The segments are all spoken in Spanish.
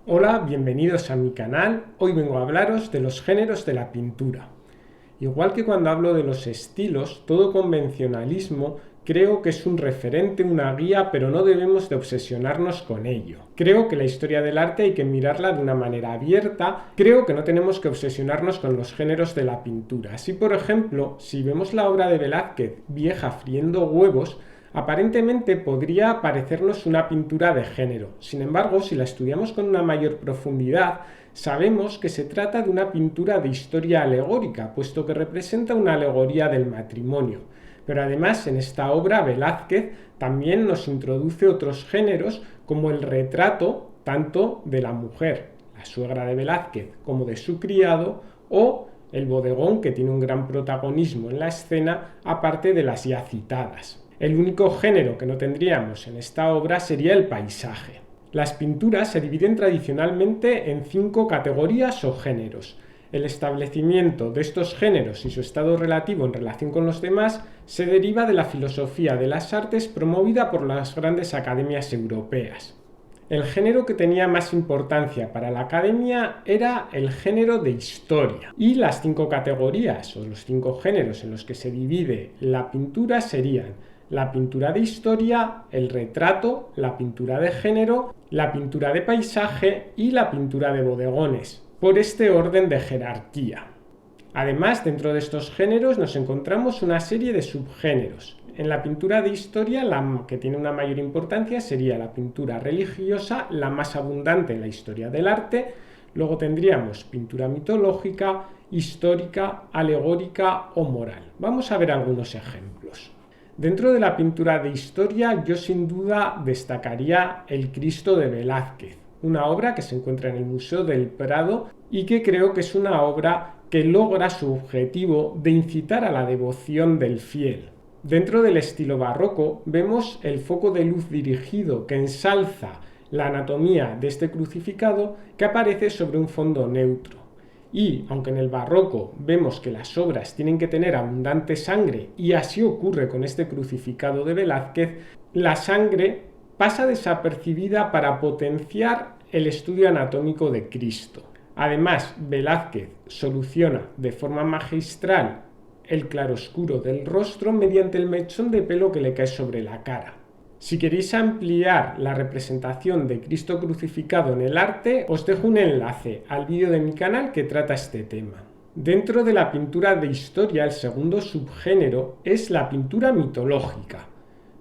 Hola, bienvenidos a mi canal. Hoy vengo a hablaros de los géneros de la pintura. Igual que cuando hablo de los estilos, todo convencionalismo creo que es un referente, una guía, pero no debemos de obsesionarnos con ello. Creo que la historia del arte hay que mirarla de una manera abierta. Creo que no tenemos que obsesionarnos con los géneros de la pintura. Así, por ejemplo, si vemos la obra de Velázquez, Vieja friendo huevos, aparentemente podría parecernos una pintura de género. Sin embargo, si la estudiamos con una mayor profundidad, sabemos que se trata de una pintura de historia alegórica, puesto que representa una alegoría del matrimonio. Pero además, en esta obra, Velázquez también nos introduce otros géneros, como el retrato tanto de la mujer, la suegra de Velázquez, como de su criado, o el bodegón, que tiene un gran protagonismo en la escena, aparte de las ya citadas. El único género que no tendríamos en esta obra sería el paisaje. Las pinturas se dividen tradicionalmente en 5 categorías o géneros. El establecimiento de estos géneros y su estado relativo en relación con los demás se deriva de la filosofía de las artes promovida por las grandes academias europeas. El género que tenía más importancia para la academia era el género de historia. Y las 5 categorías o los 5 géneros en los que se divide la pintura serían la pintura de historia, el retrato, la pintura de género, la pintura de paisaje y la pintura de bodegones, por este orden de jerarquía. Además, dentro de estos géneros nos encontramos una serie de subgéneros. En la pintura de historia, la que tiene una mayor importancia sería la pintura religiosa, la más abundante en la historia del arte. Luego tendríamos pintura mitológica, histórica, alegórica o moral. Vamos a ver algunos ejemplos. Dentro de la pintura de historia, yo sin duda destacaría El Cristo de Velázquez, una obra que se encuentra en el Museo del Prado y que creo que es una obra que logra su objetivo de incitar a la devoción del fiel. Dentro del estilo barroco vemos el foco de luz dirigido que ensalza la anatomía de este crucificado que aparece sobre un fondo neutro. Y, aunque en el barroco vemos que las obras tienen que tener abundante sangre, y así ocurre con este crucificado de Velázquez, la sangre pasa desapercibida para potenciar el estudio anatómico de Cristo. Además, Velázquez soluciona de forma magistral el claroscuro del rostro mediante el mechón de pelo que le cae sobre la cara. Si queréis ampliar la representación de Cristo crucificado en el arte, os dejo un enlace al vídeo de mi canal que trata este tema. Dentro de la pintura de historia, el segundo subgénero es la pintura mitológica.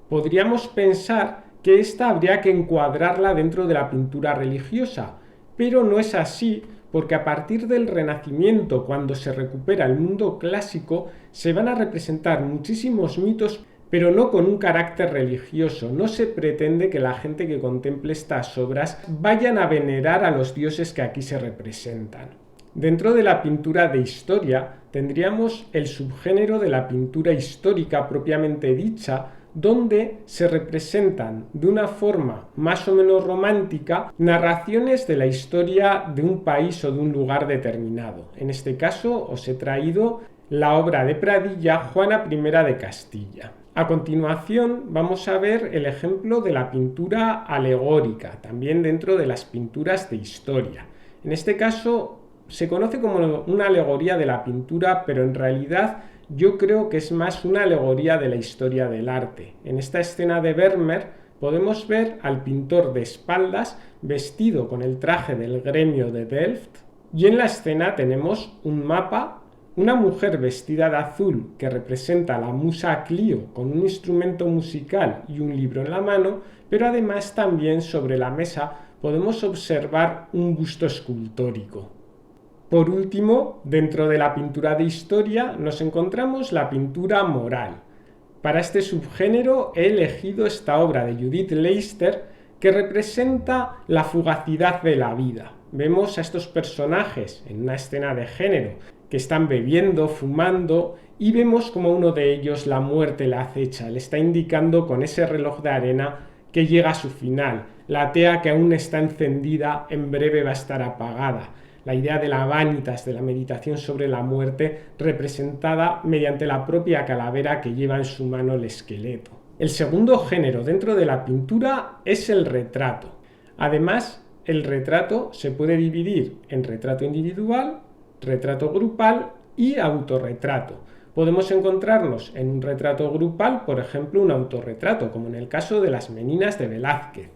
Podríamos pensar que esta habría que encuadrarla dentro de la pintura religiosa, pero no es así, porque a partir del Renacimiento, cuando se recupera el mundo clásico, se van a representar muchísimos mitos, pero no con un carácter religioso. No se pretende que la gente que contemple estas obras vayan a venerar a los dioses que aquí se representan. Dentro de la pintura de historia tendríamos el subgénero de la pintura histórica propiamente dicha, donde se representan de una forma más o menos romántica narraciones de la historia de un país o de un lugar determinado. En este caso os he traído la obra de Pradilla, Juana I de Castilla. A continuación vamos a ver el ejemplo de la pintura alegórica, también dentro de las pinturas de historia. En este caso se conoce como una alegoría de la pintura, pero en realidad yo creo que es más una alegoría de la historia del arte. En esta escena de Vermeer podemos ver al pintor de espaldas vestido con el traje del gremio de Delft, y en la escena tenemos un mapa, una mujer vestida de azul que representa a la musa Clio con un instrumento musical y un libro en la mano, pero además también sobre la mesa podemos observar un busto escultórico. Por último, dentro de la pintura de historia nos encontramos la pintura moral. Para este subgénero he elegido esta obra de Judith Leister que representa la fugacidad de la vida. Vemos a estos personajes en una escena de género que están bebiendo, fumando, y vemos como uno de ellos la muerte le acecha, le está indicando con ese reloj de arena que llega a su final. La tea que aún está encendida en breve va a estar apagada. La idea de la vanitas, de la meditación sobre la muerte, representada mediante la propia calavera que lleva en su mano el esqueleto. El segundo género dentro de la pintura es el retrato. Además, el retrato se puede dividir en retrato individual, retrato grupal y autorretrato. Podemos encontrarnos en un retrato grupal, por ejemplo, un autorretrato, como en el caso de las Meninas de Velázquez.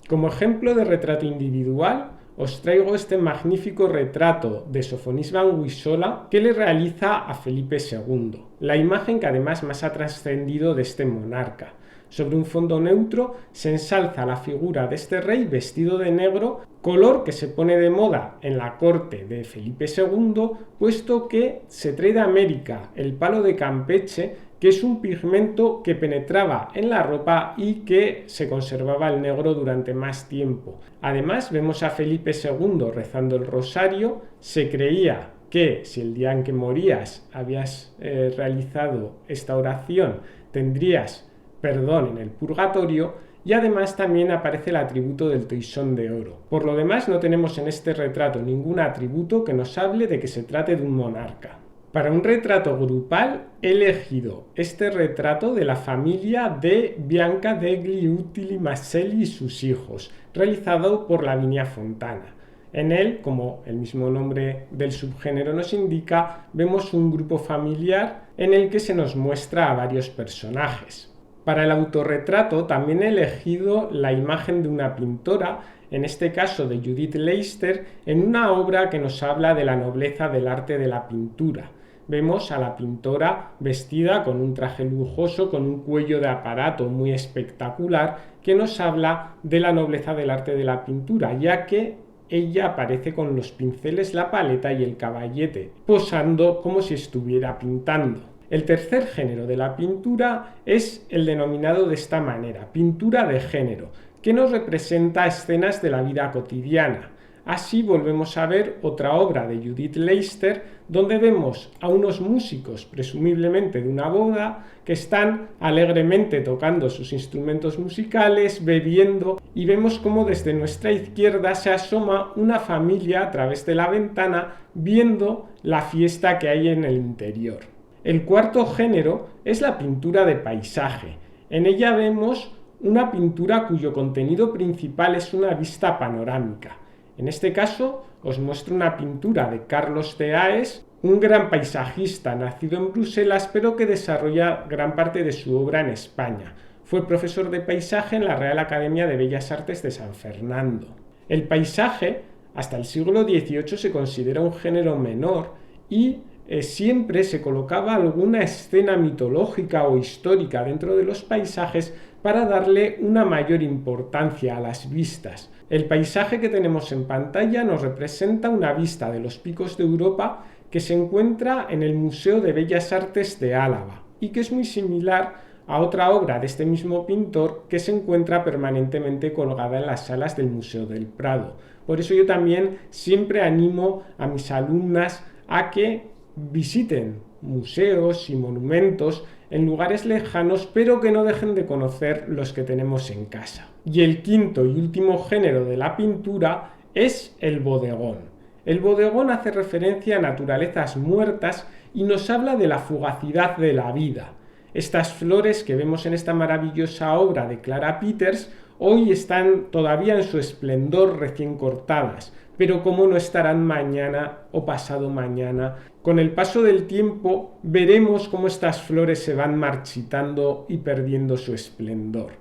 Como ejemplo de retrato individual, os traigo este magnífico retrato de Sofonis Banguissola que le realiza a Felipe II, la imagen que además más ha trascendido de este monarca. Sobre un fondo neutro se ensalza la figura de este rey vestido de negro, color que se pone de moda en la corte de Felipe II, puesto que se trae de América el palo de Campeche, que es un pigmento que penetraba en la ropa y que se conservaba el negro durante más tiempo. Además, vemos a Felipe II rezando el rosario. Se creía que si el día en que morías habías realizado esta oración, tendrías perdón en el purgatorio, y además también aparece el atributo del toisón de oro. Por lo demás, no tenemos en este retrato ningún atributo que nos hable de que se trate de un monarca. Para un retrato grupal he elegido este retrato de la familia de Bianca degli Utili Masselli y sus hijos, realizado por Lavinia Fontana. En él, como el mismo nombre del subgénero nos indica, vemos un grupo familiar en el que se nos muestra a varios personajes. Para el autorretrato también he elegido la imagen de una pintora, en este caso de Judith Leister, en una obra que nos habla de la nobleza del arte de la pintura. Vemos a la pintora vestida con un traje lujoso, con un cuello de aparato muy espectacular, que nos habla de la nobleza del arte de la pintura, ya que ella aparece con los pinceles, la paleta y el caballete, posando como si estuviera pintando. El tercer género de la pintura es el denominado de esta manera, pintura de género, que nos representa escenas de la vida cotidiana. Así volvemos a ver otra obra de Judith Leister, donde vemos a unos músicos, presumiblemente de una boda, que están alegremente tocando sus instrumentos musicales, bebiendo, y vemos cómo desde nuestra izquierda se asoma una familia a través de la ventana viendo la fiesta que hay en el interior. El cuarto género es la pintura de paisaje. En ella vemos una pintura cuyo contenido principal es una vista panorámica. En este caso os muestro una pintura de Carlos Theaes, un gran paisajista nacido en Bruselas, pero que desarrolla gran parte de su obra en España. Fue profesor de paisaje en la Real Academia de Bellas Artes de San Fernando. El paisaje, hasta el siglo XVIII, se considera un género menor y siempre se colocaba alguna escena mitológica o histórica dentro de los paisajes para darle una mayor importancia a las vistas. El paisaje que tenemos en pantalla nos representa una vista de los picos de Europa que se encuentra en el Museo de Bellas Artes de Álava y que es muy similar a otra obra de este mismo pintor que se encuentra permanentemente colgada en las salas del Museo del Prado. Por eso yo también siempre animo a mis alumnas a que visiten museos y monumentos en lugares lejanos, pero que no dejen de conocer los que tenemos en casa. Y el quinto y último género de la pintura es el bodegón. El bodegón hace referencia a naturalezas muertas y nos habla de la fugacidad de la vida. Estas flores que vemos en esta maravillosa obra de Clara Peters hoy están todavía en su esplendor recién cortadas, pero cómo no estarán mañana o pasado mañana. Con el paso del tiempo veremos cómo estas flores se van marchitando y perdiendo su esplendor.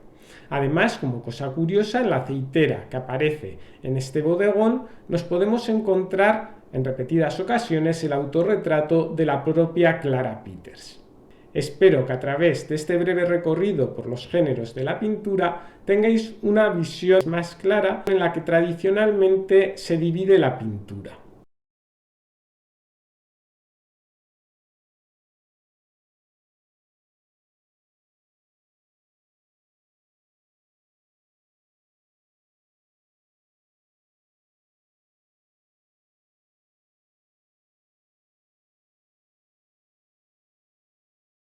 Además, como cosa curiosa, en la aceitera que aparece en este bodegón nos podemos encontrar en repetidas ocasiones el autorretrato de la propia Clara Peters. Espero que a través de este breve recorrido por los géneros de la pintura tengáis una visión más clara en la que tradicionalmente se divide la pintura.